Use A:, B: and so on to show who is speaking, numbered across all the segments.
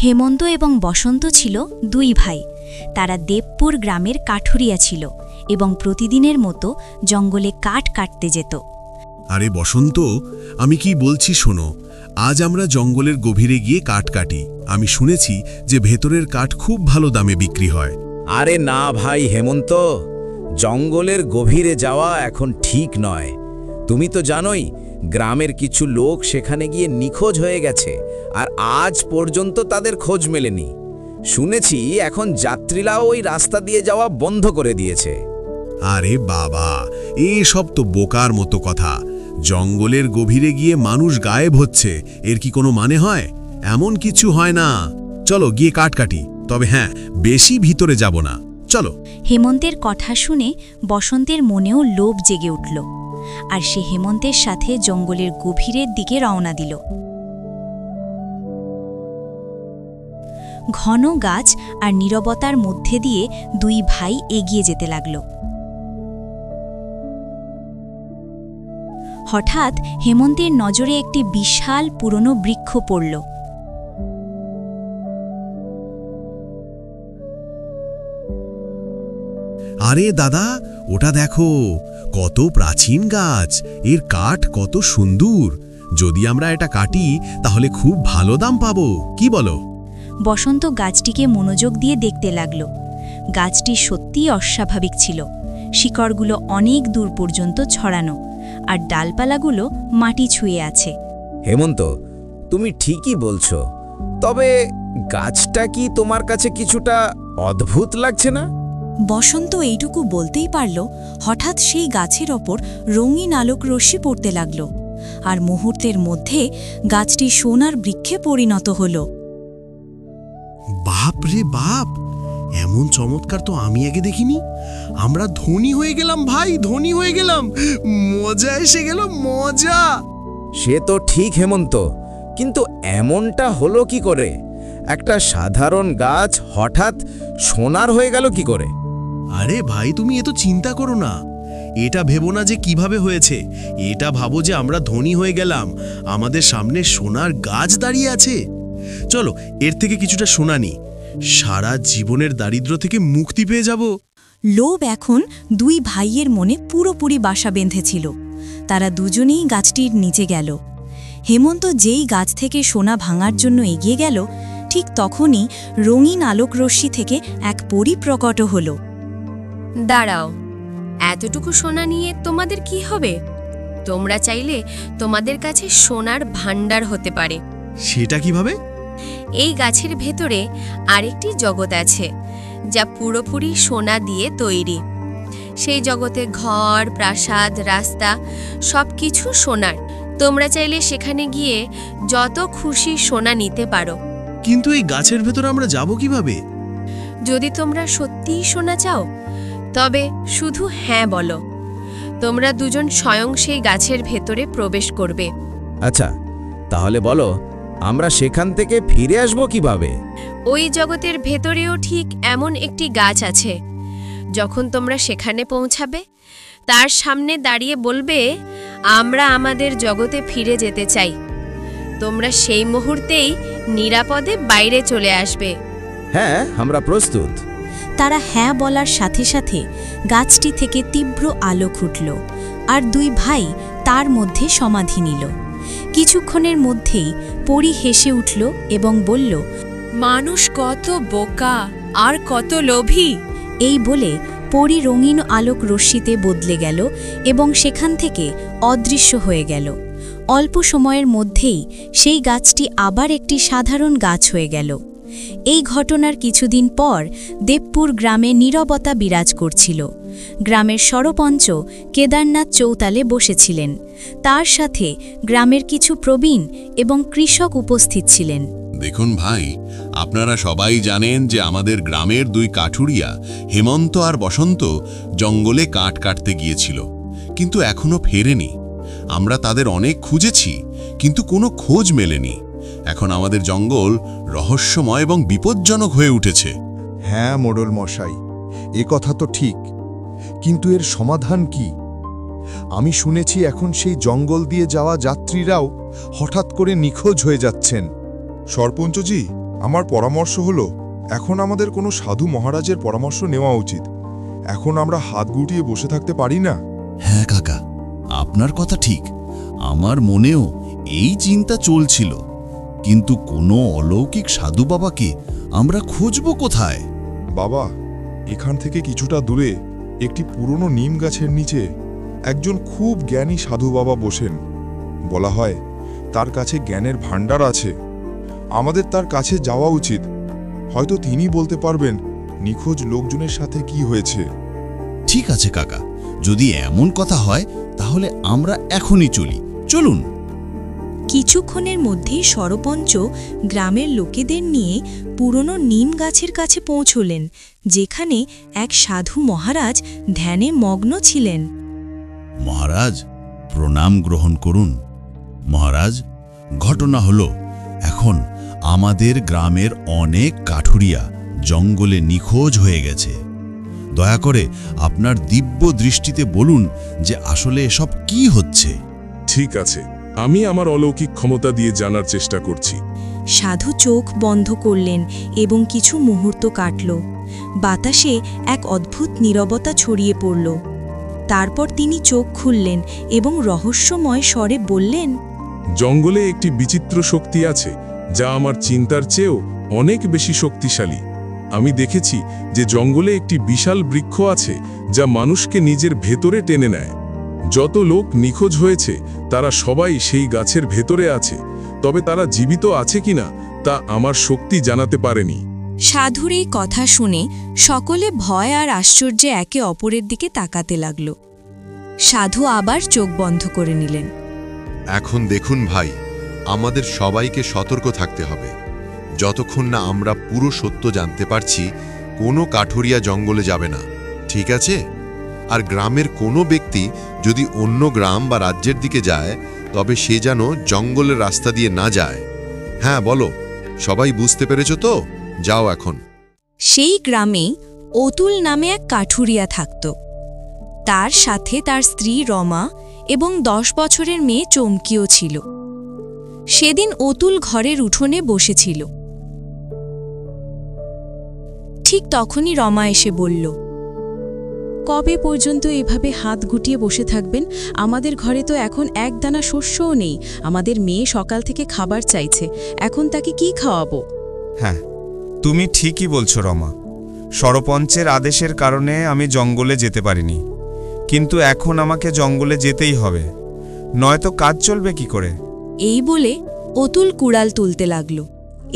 A: হেমন্ত এবং বসন্ত ছিল দুই ভাই। তারা দেবপুর গ্রামের কাঠুরিয়া ছিল এবং প্রতিদিনের মতো জঙ্গলে কাঠ কাটতে যেত।
B: আরে বসন্ত, আমি কি বলছি শোনো, আজ আমরা জঙ্গলের গভীরে গিয়ে কাঠ কাটি। আমি শুনেছি যে ভেতরের কাঠ খুব ভালো দামে বিক্রি হয়।
C: আরে না ভাই হেমন্ত, জঙ্গলের গভীরে যাওয়া এখন ঠিক নয়। তুমি তো জানোই গ্রামের কিছু লোক সেখানে গিয়ে নিখোঁজ হয়ে গেছে, আর আজ পর্যন্ত তাদের খোঁজ মেলেনি। শুনেছি এখন যাত্রীরাও ওই রাস্তা দিয়ে যাওয়া বন্ধ করে দিয়েছে।
B: আরে বাবা, এসব তো বোকার মতো কথা। জঙ্গলের গভীরে গিয়ে মানুষ গায়েব হচ্ছে, এর কি কোনো মানে হয়? এমন কিছু হয় না। চলো গিয়ে কাঠ কাটি, তবে হ্যাঁ, বেশি ভিতরে যাব না। চলো।
A: হেমন্তের কথা শুনে বসন্তের মনেও লোভ জেগে উঠল, আর সে হেমন্তের সাথে জঙ্গলের গভীরের দিকে রওনা দিল। ঘন গাছ আর নীরবতার মধ্যে দিয়ে দুই ভাই এগিয়ে যেতে লাগল। হঠাৎ হেমন্তের নজরে একটি বিশাল পুরনো বৃক্ষ পড়ল।
B: আরে দাদা, ওটা দেখো, কত প্রাচীন গাছ, এর কাঠ কত সুন্দর। যদি আমরা এটা কাটি তাহলে খুব ভালো দাম পাবো, কি বলো?
A: বসন্ত গাছটিকে মনোযোগ দিয়ে দেখতে লাগল। গাছটি সত্যিই অস্বাভাবিক ছিল। শিকড়গুলো অনেক দূর পর্যন্ত ছড়ানো, আর ডালপালাগুলো মাটি ছুঁয়ে আছে।
C: হেমন্ত, তুমি ঠিকই বলছো, তবে গাছটা কি তোমার কাছে কিছুটা অদ্ভুত লাগছে না?
D: বসন্ত এইটুকু বলতেই পারল, হঠাৎ সেই গাছের ওপর রঙিন আলোক রশ্মি পড়তে লাগল, আর মুহূর্তের মধ্যে গাছটি সোনার বৃক্ষে পরিণত হল।
B: বাপ রে বাপ, এমন চমৎকার তো আমি আগে দেখিনি। আমরা ধনী হয়ে গেলাম ভাই, ধনী হয়ে গেলাম। মজা এসে গেল, মজা।
C: সে তো ঠিক হেমন্ত, কিন্তু এমনটা হলো কি করে? একটা সাধারণ গাছ হঠাৎ সোনার হয়ে গেল কি করে?
B: আরে ভাই, তুমি এত চিন্তা করো না। এটা ভেবো না যে কিভাবে হয়েছে, এটা ভাবো যে আমরা ধনী হয়ে গেলাম, আমাদের সামনে সোনার গাছ দাঁড়িয়ে আছে। চলো এর থেকে কিছুটা সোনা নিই, সারা জীবনের দারিদ্র্য থেকে মুক্তি পেয়ে যাব।
D: লোভ এখন দুই ভাইয়ের মনে পুরোপুরি বাসা বেঁধেছিল। তারা দুজনেই গাছটির নিচে গেল। হেমন্ত যেই গাছ থেকে সোনা ভাঙার জন্য এগিয়ে গেল, ঠিক তখনই রঙিন আলোক রশ্মি থেকে এক পরী প্রকট হল।
E: দাঁড়াও, এতটুকু সোনা নিয়ে তোমাদের কি হবে? তোমরা চাইলে তোমাদের কাছে সোনার ভাণ্ডার হতে পারে।
B: সেটা কিভাবে?
E: এই গাছের ভেতরে আরেকটি জগৎ আছে, যা পুরোপুরি সোনা দিয়ে তৈরি। সেই জগতে ঘর, প্রাসাদ, রাস্তা সবকিছু সোনার। তোমরা চাইলে সেখানে গিয়ে যত খুশি সোনা নিতে পারো।
B: কিন্তু এই গাছের ভেতর আমরা যাব কিভাবে?
E: যদি তোমরা সত্যিই সোনা চাও, তবে শুধু হ্যাঁ বলো। তোমরা দুজন স্বয়ং সেই গাছের ভেতরে প্রবেশ করবে।
C: আচ্ছা, তাহলে বলো, আমরা সেখান থেকে ফিরে আসব কিভাবে?
E: ওই জগতের ভেতরেও ঠিক এমন একটি গাছ আছে। যখন তোমরা সেখানে পৌঁছাবে, তার সামনে দাঁড়িয়ে বলবে, আমরা আমাদের জগতে ফিরে যেতে চাই। তোমরা সেই মুহূর্তেই নিরাপদে বাইরে চলে আসবে।
C: হ্যাঁ, আমরা প্রস্তুত।
D: তারা হ্যাঁ বলার সাথে সাথে গাছটি থেকে তীব্র আলো ফুটল, আর দুই ভাই তার মধ্যে সমাধি নিল। কিছুক্ষণের মধ্যেই পরী হেসে উঠল এবং বলল,
E: মানুষ কত বোকা আর কত লোভী।
D: এই বলে পরী রঙিন আলোক রশ্মিতে বদলে গেল এবং সেখান থেকে অদৃশ্য হয়ে গেল। অল্প সময়ের মধ্যেই সেই গাছটি আবার একটি সাধারণ গাছ হয়ে গেল। এই ঘটনার কিছুদিন পর দেবপুর গ্রামে নীরবতা বিরাজ করছিল। গ্রামের সরপঞ্চ কেদারনাথ চৌতালে বসেছিলেন। তার সাথে গ্রামের কিছু প্রবীণ এবং কৃষক উপস্থিত ছিলেন।
F: দেখুন ভাই, আপনারা সবাই জানেন যে আমাদের গ্রামের দুই কাঠুরিয়া হেমন্ত আর বসন্ত জঙ্গলে কাঠ কাটতে গিয়েছিল, কিন্তু এখনো ফেরেনি। আমরা তাদের অনেক খুঁজেছি, কিন্তু কোনো খোঁজ মেলেনি। এখন আমাদের জঙ্গল রহস্যময় এবং বিপজ্জনক হয়ে উঠেছে।
G: হ্যাঁ মোড়ল মশাই, এ কথা তো ঠিক, কিন্তু এর সমাধান কি? আমি শুনেছি এখন সেই জঙ্গল দিয়ে যাওয়া যাত্রীরাও হঠাৎ করে নিখোঁজ হয়ে যাচ্ছেন।
H: সরপঞ্চজি,
G: আমার পরামর্শ হলো এখন আমাদের কোনো সাধু মহারাজের পরামর্শ নেওয়া উচিত। এখন আমরা হাত গুটিয়ে বসে থাকতে পারি না।
H: হ্যাঁ কাকা, আপনার কথা ঠিক। আমার মনেও এই চিন্তা চলছিল, কিন্তু কোনো অলৌকিক সাধু বাবাকে আমরা খুঁজব কোথায়?
G: বাবা, এখান থেকে কিছুটা দূরে একটি পুরনো নিম গাছের নিচে একজন খুব জ্ঞানী সাধু বাবা বসেন। বলা হয় তার কাছে জ্ঞানের ভাণ্ডার আছে। আমাদের তার কাছে যাওয়া উচিত। হয়তো তিনি বলতে পারবেন নিখোঁজ লোকজনের সাথে কি হয়েছে।
H: ঠিক আছে কাকা, যদি এমন কথা হয় তাহলে আমরা এখনই চলি। চলুন।
A: কিছুক্ষণের মধ্যেই সরপঞ্চ গ্রামের লোকেদের নিয়ে পুরনো নিম গাছের কাছে পৌঁছলেন, যেখানে এক সাধু মহারাজ ধ্যানে মগ্ন ছিলেন।
H: মহারাজ, প্রণাম গ্রহণ করুন। মহারাজ, ঘটনা হলো এখন আমাদের গ্রামের অনেক কাঠুরিয়া জঙ্গলে নিখোঁজ হয়ে গেছে। দয়া করে আপনার দিব্য দৃষ্টিতে বলুন যে আসলে এসব কি হচ্ছে।
I: ঠিক আছে, আমি আমার অলৌকিক ক্ষমতা দিয়ে জানার চেষ্টা করছি।
A: সাধু চোখ বন্ধ করলেন এবং কিছু মুহূর্ত কাটল। বাতাসে এক অদ্ভুত নীরবতা ছড়িয়ে পড়ল। তারপর তিনি চোখ খুললেন এবং রহস্যময় স্বরে বললেন,
I: জঙ্গলে একটি বিচিত্র শক্তি আছে যা আমার চিন্তার চেয়েও অনেক বেশি শক্তিশালী। আমি দেখেছি যে জঙ্গলে একটি বিশাল বৃক্ষ আছে যা মানুষকে নিজের ভেতরে টেনে নেয়। যত লোক নিখোঁজ হয়েছে তারা সবাই সেই গাছের ভেতরে আছে, তবে তারা জীবিত আছে কিনা তা আমার শক্তি জানাতে পারেনি।
A: সাধুর এই কথা শুনে সকলে ভয় আর আশ্চর্যে একে অপরের দিকে তাকাতে লাগল। সাধু আবার চোখ বন্ধ করে নিলেন।
J: এখন দেখুন ভাই, আমাদের সবাইকে সতর্ক থাকতে হবে। যতক্ষণ না আমরা পুরো সত্য জানতে পারছি, কোনো কাঠুরিয়া জঙ্গলে যাবে না, ঠিক আছে? আর গ্রামের কোনো ব্যক্তি যদি অন্য গ্রাম বা রাজ্যের দিকে যায়, তবে সে যেন জঙ্গলের রাস্তা দিয়ে না যায়। হ্যাঁ বলো, সবাই বুঝতে পেরেছো তো? যাও এখন।
A: সেই গ্রামে অতুল নামে এক কাঠুরিয়া থাকত। তার সাথে তার স্ত্রী রমা এবং 10 বছরের মেয়ে চমকিও ছিল। সেদিন অতুল ঘরের উঠোনে বসেছিল। ঠিক তখনই রমা এসে বলল,
K: কবে পর্যন্ত এভাবে হাত গুটিয়ে বসে থাকবেন? আমাদের ঘরে তো এখন এক দানা শস্যও নেই। আমাদের মেয়ে সকাল থেকে খাবার চাইছে, এখন তাকে কি খাওয়াবো?
L: হ্যাঁ, তুমি ঠিকই বলছো রমা। সরপঞ্চের আদেশের কারণে আমি জঙ্গলে যেতে পারিনি, কিন্তু এখন আমাকে জঙ্গলে যেতেই হবে, নয়তো কাজ চলবে কি করে?
A: এই বলে অতুল কুড়াল তুলতে লাগল।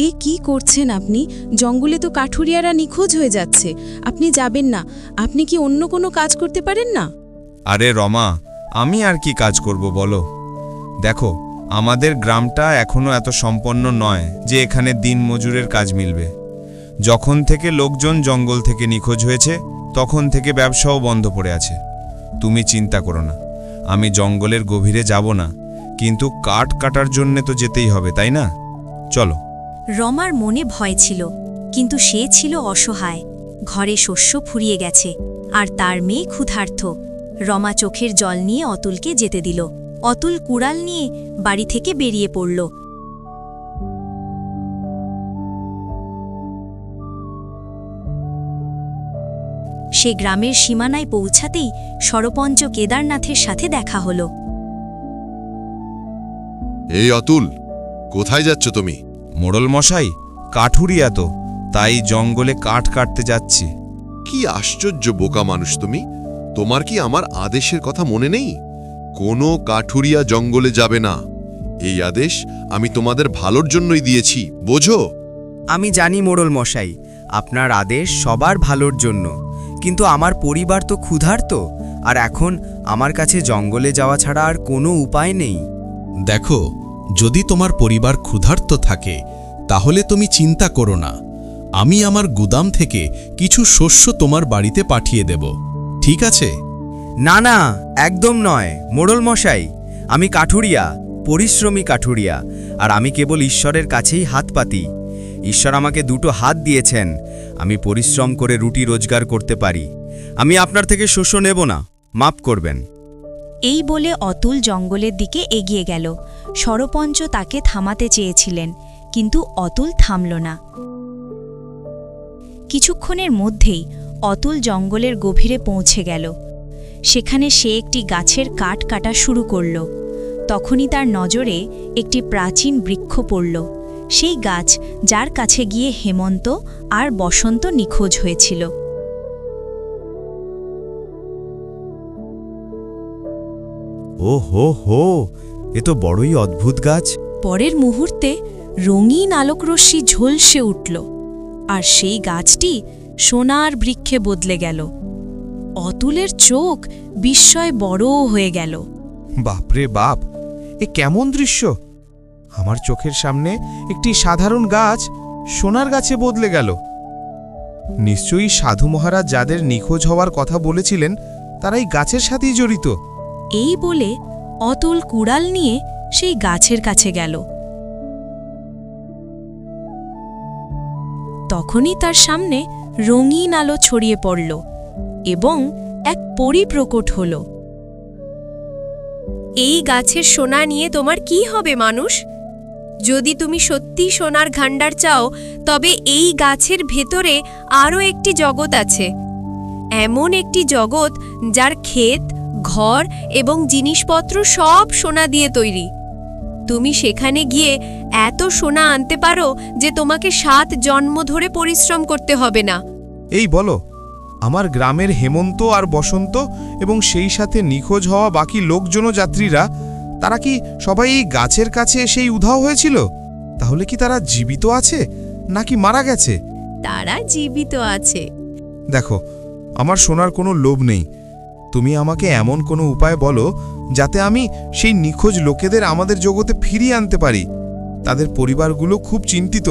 K: এ কি করছেন আপনি? জঙ্গলে তো কাঠুরিয়ারা নিখোঁজ হয়ে যাচ্ছে। আপনি যাবেন না? আপনি কি অন্য কোনো কাজ করতে পারেন না?
L: আরে রমা, আমি আর কি কাজ করব বলো? দেখো, আমাদের গ্রামটা এখনো এত সম্পন্ন নয় যে এখানে দিন মজুরের কাজ মিলবে। যখন থেকে লোকজন জঙ্গল থেকে নিখোঁজ হয়েছে তখন থেকে ব্যবসাও বন্ধ পড়ে আছে। তুমি চিন্তা করো না, আমি জঙ্গলের গভীরে যাব না, কিন্তু কাঠ কাটার জন্যে তো যেতেই হবে, তাই না? চলো।
A: রমার মনে ভয় ছিল, কিন্তু সে ছিল অসহায়। ঘরে শস্য ফুরিয়ে গেছে আর তার মেয়ে ক্ষুধার্ত। রমা চোখের জল নিয়ে অতুলকে যেতে দিল। অতুল কুড়াল নিয়ে বাড়ি থেকে বেরিয়ে পড়ল। সে গ্রামের সীমানায় পৌঁছাতেই সরপঞ্চ কেদারনাথের সাথে দেখা হল।
J: এই অতুল, কোথায় যাচ্ছ তুমি?
L: মোড়ল মশাই, কাঠুরিয়া তো, তাই জঙ্গলে কাঠ কাটতে যাচ্ছি।
J: কি আশ্চর্য বোকা মানুষ তুমি! তোমার কি আমার আদেশের কথা মনে নেই? কোনো কাঠুরিয়া জঙ্গলে যাবে না। এই আদেশ আমি তোমাদের ভালোর জন্যই দিয়েছি, বোঝো?
M: আমি জানি মোড়ল মশাই, আপনার আদেশ সবার ভালোর জন্য, কিন্তু আমার পরিবার তো ক্ষুধার্ত, আর এখন আমার কাছে জঙ্গলে যাওয়া ছাড়া আর কোনো উপায় নেই।
H: দেখো, যদি তোমার পরিবার ক্ষুধার্ত থাকে তাহলে তুমি চিন্তা করো না, আমি আমার গুদাম থেকে কিছু শস্য তোমার বাড়িতে পাঠিয়ে দেব, ঠিক আছে?
M: না না, একদম নয় মোড়ল মশাই। আমি কাঠুরিয়া, পরিশ্রমী কাঠুরিয়া, আর আমি কেবল ঈশ্বরের কাছেই হাত পাতি। ঈশ্বর আমাকে দুটো হাত দিয়েছেন, আমি পরিশ্রম করে রুটি রোজগার করতে পারি। আমি আপনার থেকে শস্য নেব না, মাপ করবেন।
A: এই বলে অতুল জঙ্গলের দিকে এগিয়ে গেল। সরপঞ্চ তাকে থামাতে চেয়েছিলেন, কিন্তু অতুল থামল না। কিছুক্ষণের মধ্যেই অতুল জঙ্গলের গভীরে পৌঁছে গেল। সেখানে সে একটি গাছের কাঠ কাটা শুরু করল। তখনই তার নজরে একটি প্রাচীন বৃক্ষ পড়ল, সেই গাছ যার কাছে গিয়ে হেমন্ত আর বসন্ত নিখোঁজ হয়েছিল।
M: ও হো হো, এ তো বড়ই অদ্ভুত গাছ।
K: পরের মুহূর্তে রঙিন আলোকরশ্মি ঝলসে উঠল, আর সেই গাছটি সোনার বৃক্ষে বদলে গেল। অতুলের চোখ বিস্ময়ে বড় হয়ে গেল।
L: বাপরে বাপ, এ কেমন দৃশ্য! আমার চোখের সামনে একটি সাধারণ গাছ সোনার গাছে বদলে গেল। নিশ্চয়ই সাধু মহারাজ যাদের নিখোঁজ হওয়ার কথা বলেছিলেন তারা এই গাছের সাথেই জড়িত।
K: এই বলে অতুল কুড়াল নিয়ে সেই গাছের কাছে গেল। তখনই তার সামনে রঙিন আলো ছড়িয়ে পড়ল এবং এক পরী প্রকট হল।
E: এই গাছের সোনা নিয়ে তোমার কি হবে মানুষ? যদি তুমি সত্যি সোনার ভাণ্ডার চাও, তবে এই গাছের ভেতরে আরও একটি জগৎ আছে। এমন একটি জগৎ যার ক্ষেত, ঘর এবং জিনিসপত্র সব সোনা দিয়ে তৈরি। তুমি সেখানে গিয়ে এত সোনা আনতে পারো যে তোমাকে 7 জন্ম ধরে পরিশ্রম করতে হবে না।
L: এই বলো, আমার গ্রামের হেমন্ত আর বসন্ত এবং সেই সাথে নিখোঁজ হওয়া বাকি লোকজন যাত্রীরা, তারা কি সবাই এই গাছের কাছে এসেই উধাও হয়েছিল? তাহলে কি তারা জীবিত আছে নাকি মারা গেছে?
E: তারা জীবিত আছে।
L: দেখো, আমার শোনার কোনো লোভ নেই। তুমি আমাকে এমন কোনো উপায় বলো যাতে আমি সেই নিখোঁজ লোকেদের আমাদের জগতে ফিরিয়ে আনতে পারি। তাদের পরিবারগুলো খুব চিন্তিত,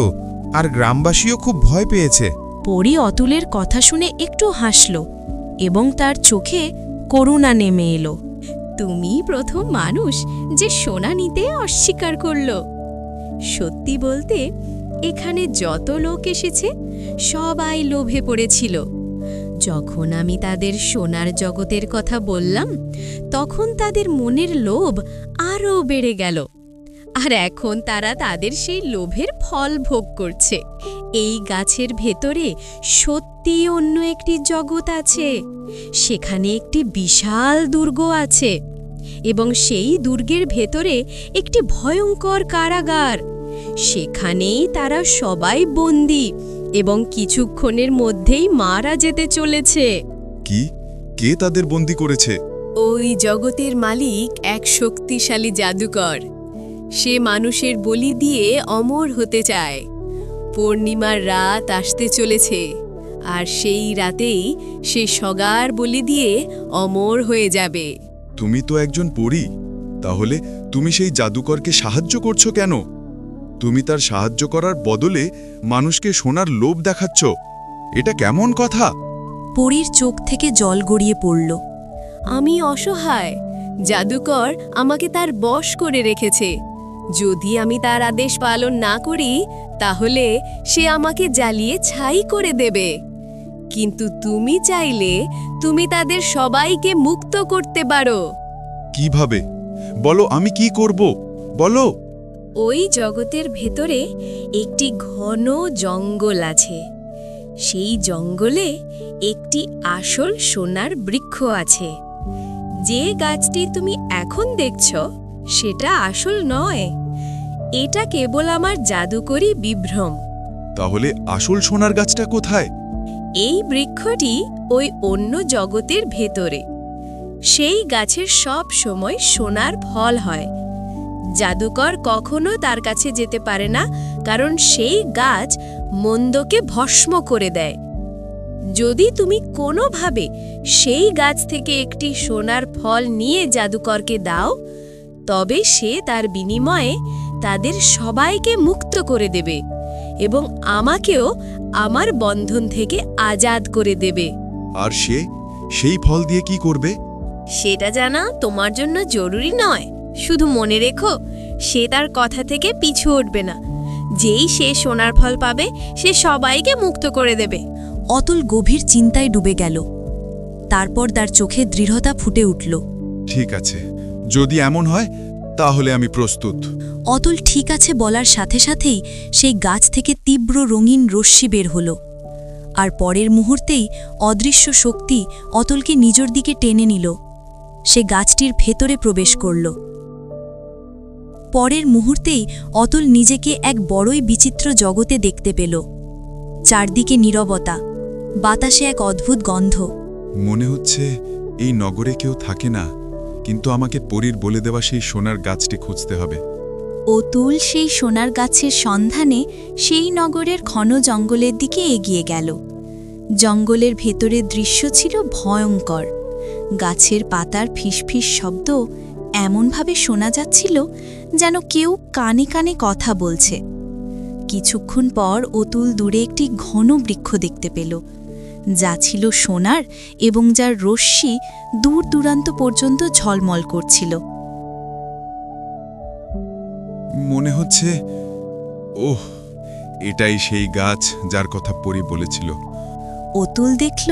L: আর গ্রামবাসীও খুব ভয় পেয়েছে।
K: পরী অতুলের কথা শুনে একটু হাসল এবং তার চোখে করুণা নেমে এলো।
E: তুমি প্রথম মানুষ যে সোনা নিতে অস্বীকার করল। সত্যি বলতে, এখানে যত লোক এসেছে সবাই লোভে পড়েছিল। যখন আমি তাদের সোনার জগতের কথা বললাম, তখন তাদের মনের লোভ আরও বেড়ে গেল, আর এখন তারা তাদের সেই লোভের ফল ভোগ করছে। এই গাছের ভেতরে সত্যি অন্য একটি জগৎ আছে। সেখানে একটি বিশাল দুর্গ আছে, এবং সেই দুর্গের ভেতরে একটি ভয়ঙ্কর কারাগার। সেখানেই তারা সবাই বন্দী এবং কিছুক্ষণের মধ্যেই মারা যেতে চলেছে।
G: কি? কে তাদের বন্দী করেছে?
E: ওই জগতের মালিক এক শক্তিশালী জাদুকর। সে মানুষের বলি দিয়ে অমর হতে চায়। পূর্ণিমার রাত আসতে চলেছে, আর সেই রাতেই সে সগার বলি দিয়ে অমর হয়ে যাবে।
G: তুমি তো একজন পরী, তাহলে তুমি সেই জাদুকরকে সাহায্য করছো কেন? তুমি তার সাহায্য করার বদলে মানুষকে সোনার লোভ দেখাচ্ছ। এটা কেমন কথা?
K: পরীর চোখ থেকে জল গড়িয়ে পড়ল।
E: আমি অসহায়। জাদুকর আমাকে তার বশ করে রেখেছে। যদি আমি তার আদেশ পালন না করি, তাহলে সে আমাকে জ্বালিয়ে ছাই করে দেবে। কিন্তু তুমি চাইলে তুমি তাদের সবাইকে মুক্ত করতে পারো।
G: কিভাবে? বলো, আমি কি করব? বলো।
E: ওই জগতের ভেতরে একটি ঘন জঙ্গল আছে। সেই জঙ্গলে একটি আসল সোনার বৃক্ষ আছে। যে গাছটি তুমি এখন দেখছ, সেটা আসল নয়। এটা কেবল আমার জাদুকরি বিভ্রম।
G: তাহলে আসল সোনার গাছটা কোথায়?
E: এই বৃক্ষটি ওই অন্য জগতের ভেতরে। সেই গাছের সব সময় সোনার ফল হয়। জাদুকর কখনো তার কাছে যেতে পারে না, কারণ সেই গাছ মন্দকে ভস্ম করে দেয়। যদি তুমি কোনোভাবে সেই গাছ থেকে একটি সোনার ফল নিয়ে জাদুকরকে দাও, তবে সে তার বিনিময়ে তাদের সবাইকে মুক্ত করে দেবে এবং আমাকেও আমার বন্ধন থেকে আজাদ করে দেবে।
G: আর সেই ফল দিয়ে কি করবে?
E: সেটা জানা তোমার জন্য জরুরি নয়। শুধু মনে রেখো, সে তার কথা থেকে পিছু উঠবে না। যেই সে সোনার ফল পাবে, সে সবাইকে মুক্ত করে দেবে।
K: অতুল গভীর চিন্তায় ডুবে গেল। তারপর তার চোখে দৃঢ়তা ফুটে উঠল।
G: ঠিক আছে, যদি এমন হয় তাহলে আমি প্রস্তুত।
D: অতুল ঠিক আছে বলার সাথে সাথেই সেই গাছ থেকে তীব্র রঙিন রশ্মি বের হল, আর পরের মুহূর্তেই অদৃশ্য শক্তি অতুলকে নিজের দিকে টেনে নিল। সে গাছটির ভেতরে প্রবেশ করল। পরের মুহূর্তেই অতুল নিজেকে এক বড়ই বিচিত্র জগতে দেখতে পেল। চারদিকে নীরবতা, বাতাসে এক অদ্ভুত গন্ধ।
G: মনে হচ্ছে এই নগরে কেউ থাকে না, কিন্তু আমাকে পরীর বলে দেওয়া সেই সোনার গাছটি খুঁজতে হবে।
D: অতুল সেই সোনার গাছের সন্ধানে সেই নগরের ঘন জঙ্গলের দিকে এগিয়ে গেল। জঙ্গলের ভেতরের দৃশ্য ছিল ভয়ঙ্কর। গাছের পাতার ফিসফিস শব্দ এমনভাবে শোনা যাচ্ছিল যেন কেউ কানে কানে কথা বলছে। কিছুক্ষণ পর অতুল দূরে একটি ঘন বৃক্ষ দেখতে পেল, যা ছিল সোনার এবং যার রশ্মি দূর দূরান্ত পর্যন্ত ঝলমল করছিল।
G: মনে হচ্ছে এটাই সেই গাছ যার কথা পরী বলেছিল।
D: অতুল দেখল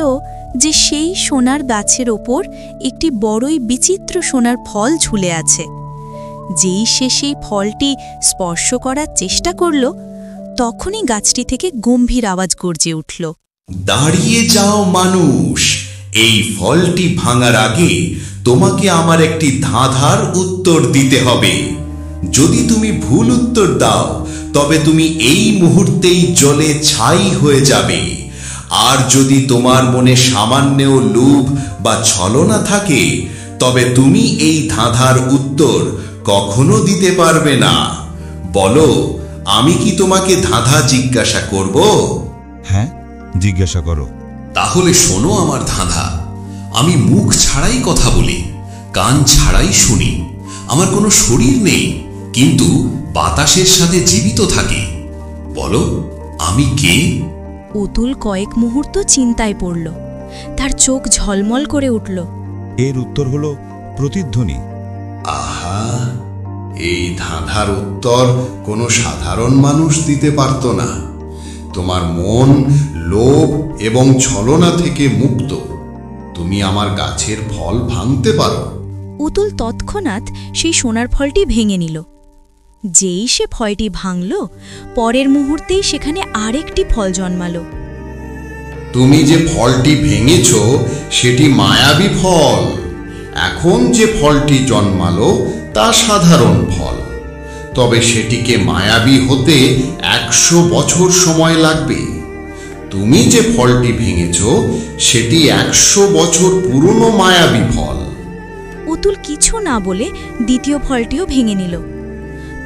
D: যে সেই সোনার গাছের ওপর একটি বড়ই বিচিত্র সোনার ফল ঝুলে আছে। যেই সে সেই ফলটি স্পর্শ করার চেষ্টা করল, তখনই গাছটি থেকে গম্ভীর আওয়াজ গর্জে উঠল।
N: দাঁড়িয়ে যাও মানুষ, এই ফলটি ভাঙার আগে তোমাকে আমার একটি ধাঁধার উত্তর দিতে হবে। যদি তুমি ভুল উত্তর দাও তবে তুমি এই মুহূর্তেই জলে ছাই হয়ে যাবে। আর যদি তোমার মনে সামান্যও লোভ বা ছলনা থাকে তবে তুমি এই ধাঁধার উত্তর কখনো দিতে পারবে না। বলো, আমি কি তোমাকে ধাঁধা জিজ্ঞাসা করব?
H: হ্যাঁ, জিজ্ঞাসা করো।
N: তাহলে শোনো আমার ধাঁধা। আমি মুখ ছাড়াই কথা বলি, কান ছাড়াই শুনি, আমার কোনো শরীর নেই, কিন্তু বাতাসের সাথে জীবিত থাকি। বলো, আমি কে?
D: অতুল কয়েক মুহূর্ত চিন্তায় পড়ল। তার চোখ ঝলমল করে উঠল।
H: এর উত্তর হলো প্রতিধ্বনি।
N: আহা, এই ধাঁধার উত্তর কোনো সাধারণ মানুষ দিতে পারত না। তোমার মন লোভ এবং ছলনা থেকে মুক্ত। তুমি আমার গাছের ফল ভাঙতে পারো।
D: অতুল তৎক্ষণাৎ সেই সোনার ফলটি ভেঙে নিল। যেই সে ফলটি ভাঙল, পরের মুহূর্তেই সেখানে আরেকটি ফল জন্মালো।
N: তুমি যে ফলটি ভেঙেছ সেটি মায়াবী ফল। এখন যে ফলটি জন্মালো তা সাধারণ ফল, তবে সেটিকে মায়াবী হতে 100 বছর সময় লাগবে। তুমি যে ফলটি ভেঙেছ সেটি 100 বছর পুরনো মায়াবী ফল।
D: অতুল কিছু না বলে দ্বিতীয় ফলটিও ভেঙে নিল।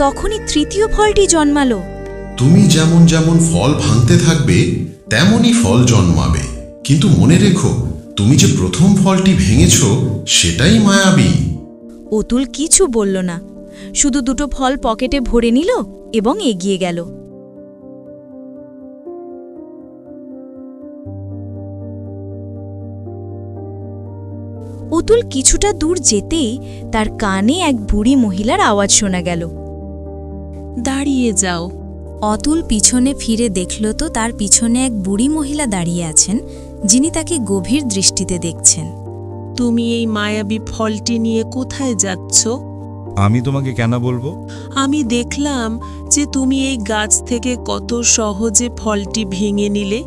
D: তখনই তৃতীয় ফলটি জন্মালো।
F: তুমি যেমন যেমন ফল ভাঙতে থাকবে তেমনই ফল জন্মাবে, কিন্তু মনে রেখো, তুমি যে প্রথম ফলটি ভেঙেছ সেটাই মায়াবী।
D: অতুল কিছু বলল না, শুধু দুটো ফল পকেটে ভরে নিল এবং এগিয়ে গেল। অতুল কিছুটা দূর যেতেই তার কানে এক বুড়ি মহিলার আওয়াজ শোনা গেল।
K: দাঁড়িয়ে যাও।
D: অতুল পিছনে ফিরে দেখল তো তার পিছনে এক বুড়ি মহিলা দাঁড়িয়ে আছেন, যিনি তাকে গভীর দৃষ্টিতে দেখছেন।
K: তুমি এই মায়াবী ফলটি নিয়ে কোথায় যাচ্ছ?
H: আমি তোমাকে কেন বলবো?
K: আমি দেখলাম যে তুমি এই গাছ থেকে কত সহজে ফলটি ভেঙে নিলে।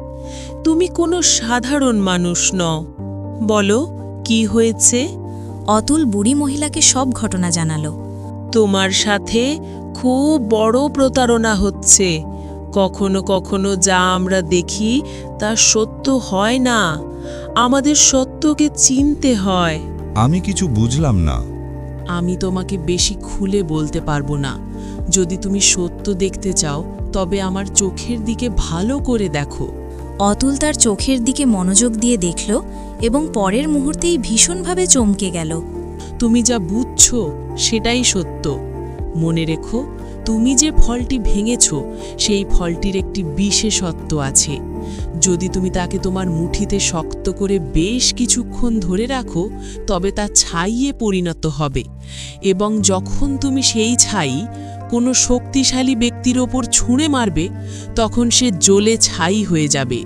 K: তুমি কোনো সাধারণ মানুষ নও। বলো, কি হয়েছে?
D: অতুল বুড়ি মহিলাকে সব ঘটনা জানালো।
K: তোমার সাথে খুব বড় প্রতারণা হচ্ছে। কখনো কখনো যা আমরা দেখি তা সত্য হয় না। আমাদের সত্যকে চিনতে হয়।
H: আমি কিছু বুঝলাম না।
K: আমি তোমাকে বেশি খুলে বলতে পারবো না। যদি তুমি সত্য দেখতে চাও তবে আমার চোখের দিকে ভালো করে দেখো।
D: অতুল তার চোখের দিকে মনোযোগ দিয়ে দেখল এবং পরের মুহূর্তেই ভীষণভাবে চমকে গেল।
K: তুমি যা বুঝছো সেটাই সত্য। মনে রেখো, তুমি যে ফলটি ভেঙেছ সেই ফলটির একটি বিশেষত্ব আছে। যদি তুমি তাকে তোমার মুঠিতে শক্ত করে বেশ কিছুক্ষণ ধরে রাখো তবে তা ছাইয়ে পরিণত হবে, এবং যখন তুমি সেই ছাই কোনো শক্তিশালী ব্যক্তির ওপর ছুঁড়ে মারবে তখন সে জ্বলে ছাই হয়ে যাবে।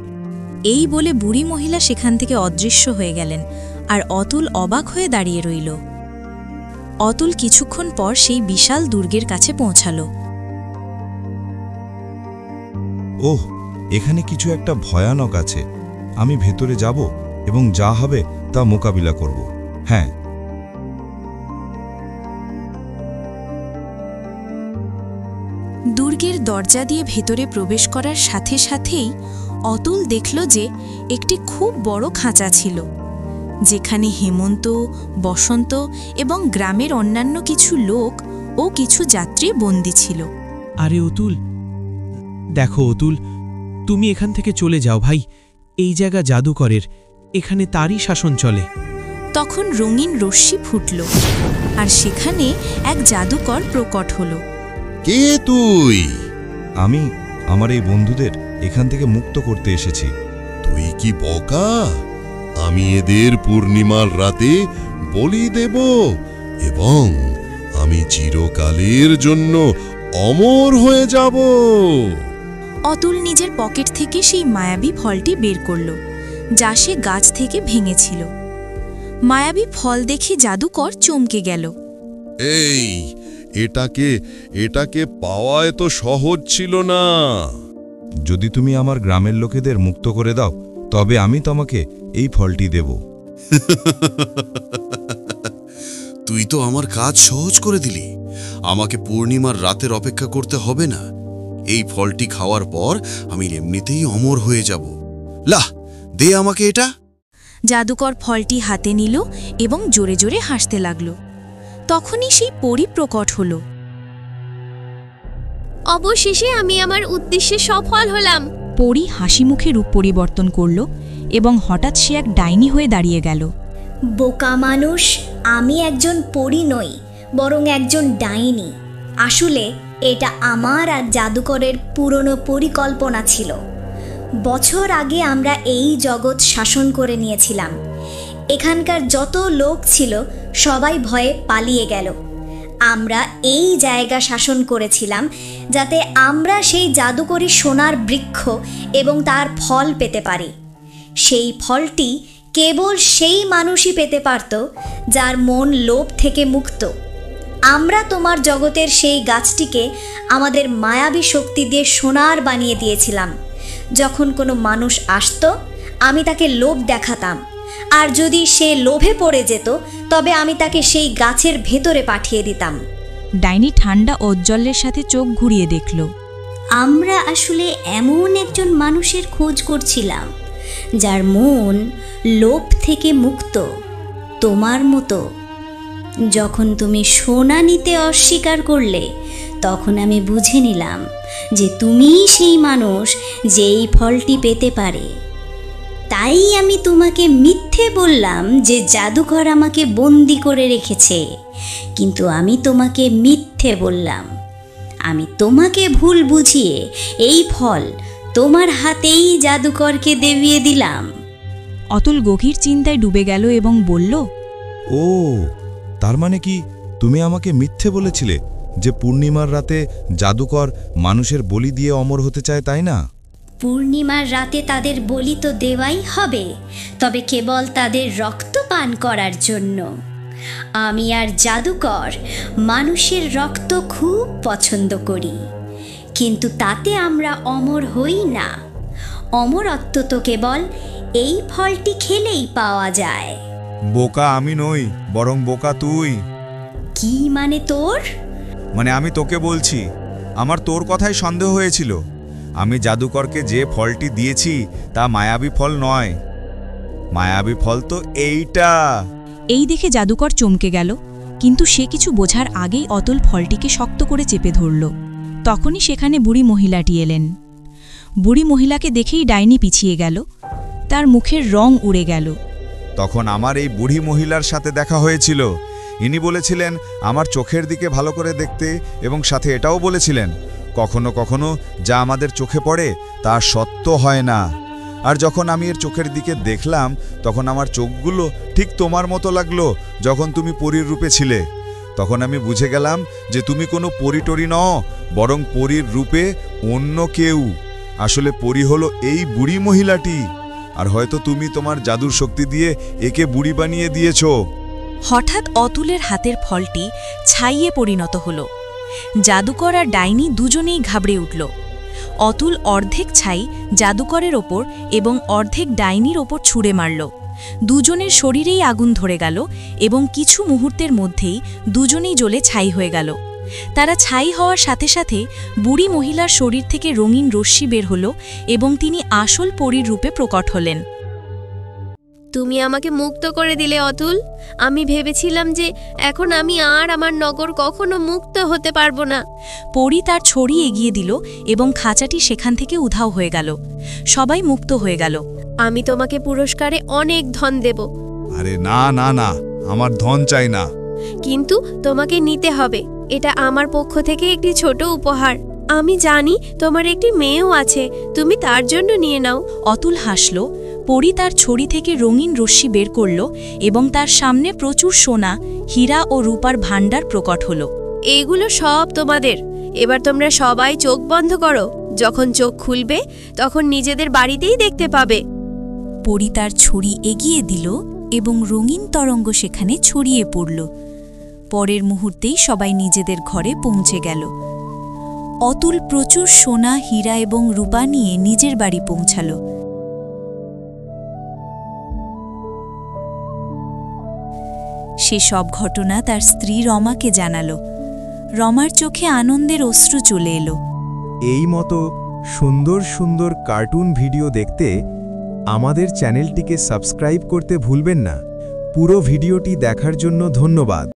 D: এই বলে বুড়ি মহিলা সেখান থেকে অদৃশ্য হয়ে গেলেন, আর অতুল অবাক হয়ে দাঁড়িয়ে রইল। অতুল কিছুক্ষণ পর সেই বিশাল দুর্গের কাছে পৌঁছালো।
I: ওহ, এখানে কিছু একটা ভয়ানক আছে। আমি ভেতরে যাব এবং যা হবে তা মোকাবিলা করব। হ্যাঁ।
K: দুর্গের দরজা দিয়ে ভেতরে প্রবেশ করার সাথে সাথেই অতুল দেখল যে একটি খুব বড় খাঁচা ছিল, যেখানে হেমন্ত, বসন্ত এবং গ্রামের অন্যান্য কিছু লোক ও কিছু যাত্রী বন্দী ছিল।
O: আরে অতুল, দেখো অতুল, তুমি এখান থেকে চলে যাও ভাই। এই জায়গা জাদুকরের, এখানে তারই শাসন চলে।
K: তখন রঙিন রশ্মি ফুটল আর সেখানে এক জাদুকর প্রকট হল।
H: কে তুই?
I: আমি আমার এই বন্ধুদের এখান থেকে মুক্ত করতে এসেছি।
H: তুই কি বোকা? আমি এদের পূর্ণিমার রাতে বলি দেব এবং আমি চিরকালের জন্য অমর হয়ে যাব।
K: অতুল নিজের পকেট থেকে সেই মায়াবী ফলটি বের করল, যা সে গাছ থেকে ভেঙেছিল। মায়াবী ফল দেখে জাদুকর চমকে গেল।
H: এই, এটাকে পাওয়া এত সহজ ছিল না।
I: যদি তুমি আমার গ্রামের লোকেদের মুক্ত করে দাও, তবে আমি তোমাকে এই ফলটি দেব।
H: তুই তো আমার কাজ সহজ করে দিলি। আমাকে পূর্ণিমার রাতের অপেক্ষা করতে হবে না। এই ফলটি খাওয়ার পর আমি এমনিতেই অমর হয়ে যাব। লাহ, দে আমাকে এটা।
K: জাদুকর ফলটি হাতে নিল এবং জোরে জোরে হাসতে লাগল। তখনই সেই পরী প্রকট হল।
E: অবশেষে আমি আমার উদ্দেশ্যে সফল হলাম।
A: পরী হাসি মুখে রূপ পরিবর্তন করল এবং হঠাৎ সে এক ডাইনি হয়ে দাঁড়িয়ে গেল।
P: বোকা মানুষ, আমি একজন পরী নই, বরং একজন ডাইনি। আসলে এটা আমার আর জাদুকরের পুরনো পরিকল্পনা ছিল। বছর আগে আমরা এই জগৎ শাসন করে নিয়েছিলাম। এখানকার যত লোক ছিল সবাই ভয়ে পালিয়ে গেল। আমরা এই জায়গা শাসন করেছিলাম যাতে আমরা সেই জাদুকরী সোনার বৃক্ষ এবং তার ফল পেতে পারি। সেই ফলটি কেবল সেই মানুষই পেতে পারত যার মন লোভ থেকে মুক্ত। আমরা তোমার জগতের সেই গাছটিকে আমাদের মায়াবী শক্তি দিয়ে সোনার বানিয়ে দিয়েছিলাম। যখন কোনো মানুষ আসতো, আমি তাকে লোভ দেখাতাম, আর যদি সে লোভে পড়ে যেত তবে আমি তাকে সেই গাছের ভেতরে পাঠিয়ে দিতাম।
A: ডাইনি ঠান্ডা ঔজ্জ্বল্যের সাথে চোখ ঘুরিয়ে দেখল।
P: আমরা আসলে এমন একজন মানুষের খোঁজ করছিলাম যার মন লোভ থেকে মুক্ত, তোমার মতো। যখন তুমি সোনা নিতে অস্বীকার করলে, তখন আমি বুঝে নিলাম যে তুমিই সেই মানুষ যে এই ফলটি পেতে পারে। তাই আমি তোমাকে মিথ্যে বললাম যে জাদুকর আমাকে বন্দি করে রেখেছে, কিন্তু আমি তোমাকে মিথ্যে বললাম। আমি তোমাকে ভুল বুঝিয়ে এই ফল তোমার হাতেই জাদুকরকে দেবিয়ে দিলাম।
A: অতুল গভীর চিন্তায় ডুবে গেল এবং বলল,
I: ও, তার মানে কি তুমি আমাকে মিথ্যে বলেছিলে যে পূর্ণিমার রাতে জাদুকর মানুষের বলি দিয়ে অমর হতে চায়, তাই না?
P: পূর্ণিমার রাতে তাদের বলি তো দেওয়াই হবে, তবে কেবল তাদের রক্ত পান করার জন্য। আমি আর জাদুকর মানুষের রক্ত খুব পছন্দ করি, কিন্তু তাতে আমরা অমর হই না। অমরত্ব তো কেবল এই ফলটি খেলেই পাওয়া যায়।
C: বোকা আমি নই, বরং বোকা তুই।
P: কি মানে তোর?
C: মানে আমি তোকে বলছি, আমার তোর কথাই সন্দেহ হয়েছিল। আমি জাদুকরকে যে ফলটি দিয়েছি তা মায়াবী ফল নয়। মায়াবী ফল তো এইটা।
A: এই দেখে জাদুকর চমকে গেল, কিন্তু সে কিছু বোঝার আগেই অতুল ফলটিকে শক্ত করে চেপে ধরল। তখনই সেখানে বুড়ি মহিলাটি এলেন। বুড়ি মহিলাকে দেখেই ডাইনি পিছিয়ে গেল, তার মুখের রং উড়ে গেল।
C: তখন আমার এই বুড়ি মহিলার সাথে দেখা হয়েছিল। ইনি বলেছিলেন আমার চোখের দিকে ভালো করে দেখতে, এবং সাথে এটাও বলেছিলেন কখনো কখনো যা আমাদের চোখে পড়ে তা সত্য হয় না। আর যখন আমি এর চোখের দিকে দেখলাম, তখন আমার চোখগুলো ঠিক তোমার মতো লাগলো যখন তুমি পরীর রূপে ছিলে। তখন আমি বুঝে গেলাম যে তুমি কোনো পরী নও, বরং পরীর রূপে অন্য কেউ। আসলে পরী হলো এই বুড়ি মহিলাটি, আর হয়তো তুমি তোমার জাদুর শক্তি দিয়ে একে বুড়ি বানিয়ে দিয়েছো।
A: হঠাৎ অতুলের হাতের ফলটি ছাইয়ে পরিণত হল। জাদুকর আর ডাইনি দুজনেই ঘাবড়ে উঠল। অতুল অর্ধেক ছাই জাদুকরের ওপর এবং অর্ধেক ডাইনির ওপর ছুঁড়ে মারল। দুজনের শরীরেই আগুন ধরে গেল এবং কিছু মুহূর্তের মধ্যেই দুজনেই জ্বলে ছাই হয়ে গেল। তারা ছাই হওয়ার সাথে সাথে বুড়ি মহিলার শরীর থেকে রঙিন রশ্মি বের হল এবং তিনি আসল পরীর রূপে প্রকট হলেন।
E: তুমি আমাকে মুক্ত করে দিলে অতুল। আমি ভেবেছিলাম যে এখন আমি আর আমার নগর কখনো মুক্ত হতে পারবো না।
A: পরী তার ছড়ি এগিয়ে দিল এবং খাঁচাটি সেখান থেকে উধাও হয়ে গেল। সবাই মুক্ত হয়ে গেল।
E: আমি তোমাকে পুরস্কারে অনেক ধন দেব।
Q: আরে না না না, আমার ধন চাই না।
E: কিন্তু তোমাকে নিতে হবে। এটা আমার পক্ষ থেকে একটি ছোট উপহার। আমি জানি তোমার একটি মেয়েও আছে, তুমি তার জন্য নিয়ে নাও।
A: অতুল হাসল। পরী তার ছড়ি থেকে রঙিন রশ্মি বের করল এবং তার সামনে প্রচুর সোনা, হীরা ও রূপার ভাণ্ডার প্রকট হল।
E: এইগুলো সব তোমাদের। এবার তোমরা সবাই চোখ বন্ধ করো। যখন চোখ খুলবে তখন নিজেদের বাড়িতেই দেখতে পাবে।
D: পরী তার ছড়ি এগিয়ে দিল এবং রঙিন তরঙ্গ সেখানে ছড়িয়ে পড়ল। পরের মুহূর্তেই সবাই নিজেদের ঘরে পৌঁছে গেল। অতুল প্রচুর সোনা, হীরা এবং রূপা নিয়ে নিজের বাড়ি পৌঁছাল। সে সব ঘটনা তার স্ত্রী রমাকে জানাল। রমার চোখে আনন্দের অশ্রু চলে এলো।
R: এই মতো সুন্দর সুন্দর কার্টুন ভিডিও দেখতে আমাদের চ্যানেলটিকে সাবস্ক্রাইব করতে ভুলবেন না। পুরো ভিডিওটি দেখার জন্য ধন্যবাদ।